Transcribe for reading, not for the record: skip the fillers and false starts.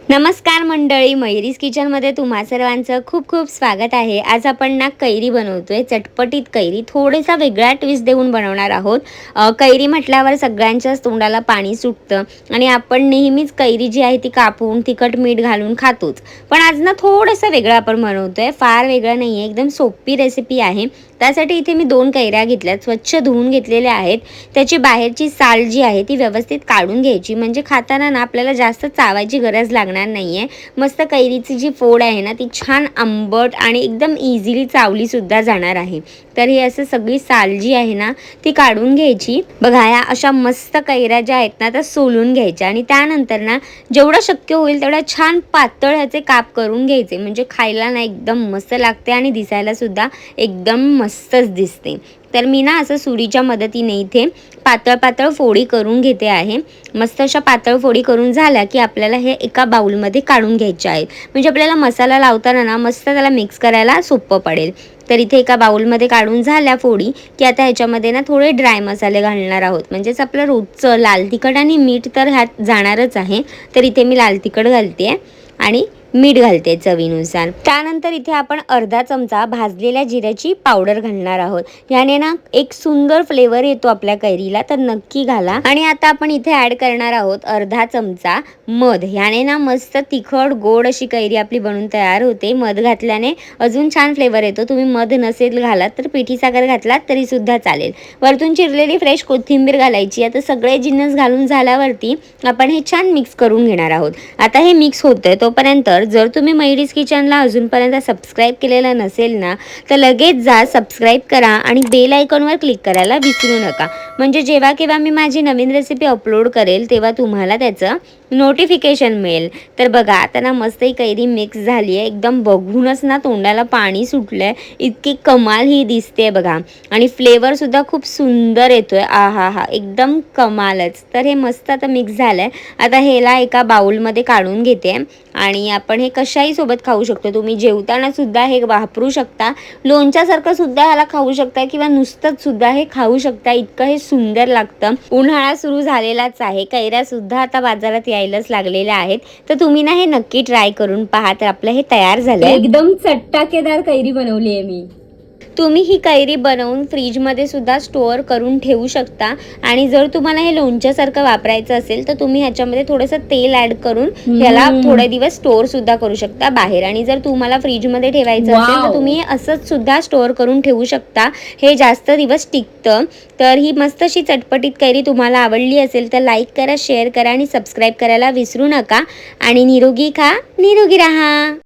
नमस्कार मंडळी, मयुरीज किचनमध्ये तुम्हा सर्वांचं खूप खूप स्वागत आहे। आज आपण ना कैरी बनवतोय, चटपटीत कैरी, थोडासा वेगळा ट्विस्ट देऊन बनवणार आहोत। कैरी म्हटल्यावर सगळ्यांच्याच तोंडाला पाणी सुटतं आणि आपण नेहमीच कैरी जी आहे ती कापून तिखट मीठ घालून खातोच, पण आज ना थोडंसं वेगळं आपण बनवतोय। फार वेगळं नाही आहे, एकदम सोपी रेसिपी आहे। त्यासाठी इथे मी 2 कैऱ्या घेतल्यात, स्वच्छ धुवून घेतलेल्या आहेत। त्याची बाहेरची साल जी आहे ती व्यवस्थित काढून घ्यायची, म्हणजे खाताना ना आपल्याला जास्त चावायची गरज लागणार नाहीये। मस्त कैरीची जी फोड आहे ना ती छान आंबट आणि एकदम इझिली चावली सुद्धा जाणार आहे। तर हे असं सगळी साल जी आहे ना ती काढून घ्यायची। बघा, या अशा मस्त कैऱ्या ज्या आहेत ना त्या सोलून घ्यायच्या आणि त्यानंतर ना जेवढं शक्य होईल तेवढा छान पातळ ह्याचे काप करून घ्यायचे, म्हणजे खायला ना एकदम मस्त लागते आणि दिसायला सुद्धा एकदम मस्तच दिसते। तर मी ना असं सुरीच्या मदतीने इथे पातळ पातळ फोडी करून घेते आहे। मस्त अशा पातळ फोडी करून झाल्या की आपल्याला हे एका बाउलमध्ये काढून घ्यायचे आहेत, म्हणजे आपल्याला मसाला लावताना ना मस्त त्याला मिक्स करायला सोपं पडेल। तर इथे एका बाउलमध्ये काढून झाल्या फोडी की आता ह्याच्यामध्ये ना थोडे ड्राय मसाले घालणार आहोत, म्हणजेच आपलं रोजचं लाल तिखट आणि मीठ तर ह्यात जाणारच आहे। तर इथे मी लाल तिखट घालते आणि मीठ घालते चवीनुसार। त्यानंतर इथे आपण अर्धा चमचा भाजलेल्या जिऱ्याची पावडर घालणार आहोत। याने ना एक सुंदर फ्लेवर येतो आपल्या कैरीला, तर नक्की घाला। आणि आता आपण इथे ॲड करणार आहोत अर्धा चमचा मध। याने ना मस्त तिखट गोड अशी कैरी आपली बनून तयार होते। मध घातल्याने अजून छान फ्लेवर येतो। तुम्ही मध नसेल घालात तर पिठी साखर घातलात तरी सुद्धा चालेल। वरतून चिरलेली फ्रेश कोथिंबीर घालायची। आता सगळे जिन्नस घालून झाल्यावरती आपण हे छान मिक्स करून घेणार आहोत। आता हे मिक्स होतंय तोपर्यंत जर तुम्ही मयुरीज किचनला अजूनपर्यंत सबस्क्राईब केलेलं नसेल ना तर लगेच जा, सबस्क्राईब करा आणि बेल आयकॉनवर क्लिक करायला विसरू नका, म्हणजे जेव्हा केव्हा मी माझी नवीन रेसिपी अपलोड करेल तेव्हा तुम्हाला त्याचं नोटिफिकेशन मिळेल। तर बघा, आता ना मस्त ही कैरी मिक्स झाली आहे, एकदम बघूनच ना तोंडाला पाणी सुटलंय, इतकी कमाल ही दिसते बघा। आणि फ्लेवर सुद्धा खूप सुंदर येतोय, आहा हा, एकदम कमालच। तर हे मस्त आता मिक्स झालंय। आता ह्याला एका बाउलमध्ये काढून घेते आणि आपण हे कशाही सोबत खाऊ शकतो। तुम्ही जेवताना सुद्धा हे वापरू शकता, लोणच्यासारखं सुद्धा ह्याला खाऊ शकता किंवा नुसतंच सुद्धा हे खाऊ शकता, इतकं हे सुंदर लागतं। उन्हाळा सुरू झालेलाच आहे, कैऱ्या सुद्धा आता बाजारात यायलाच लागलेल्या आहेत, तर तुम्ही ना हे नक्की ट्राय करून पहा। तर आपलं हे तयार झालंय, एकदम चट्टाकेदार कैरी बनवली आहे मी। तुम्ही ही कैरी बनवून फ्रीजमध्ये सुद्धा स्टोअर करून ठेवू शकता। आणि जर तुम्हाला हे लोणच्यासारखं वापरायचं असेल तर तुम्ही ह्याच्यामध्ये थोडंसं तेल ॲड करून याला थोडे दिवस स्टोअर सुद्धा करू शकता बाहेर। आणि जर तुम्हाला फ्रीजमध्ये ठेवायचं असेल तर तुम्ही असंच सुद्धा स्टोअर करून ठेवू शकता, हे जास्त दिवस टिकतं। तर ही मस्त अशी चटपटीत कैरी तुम्हाला आवडली असेल तर लाईक करा, शेअर करा आणि सबस्क्राईब करायला विसरू नका। आणि निरोगी खा, निरोगी राहा।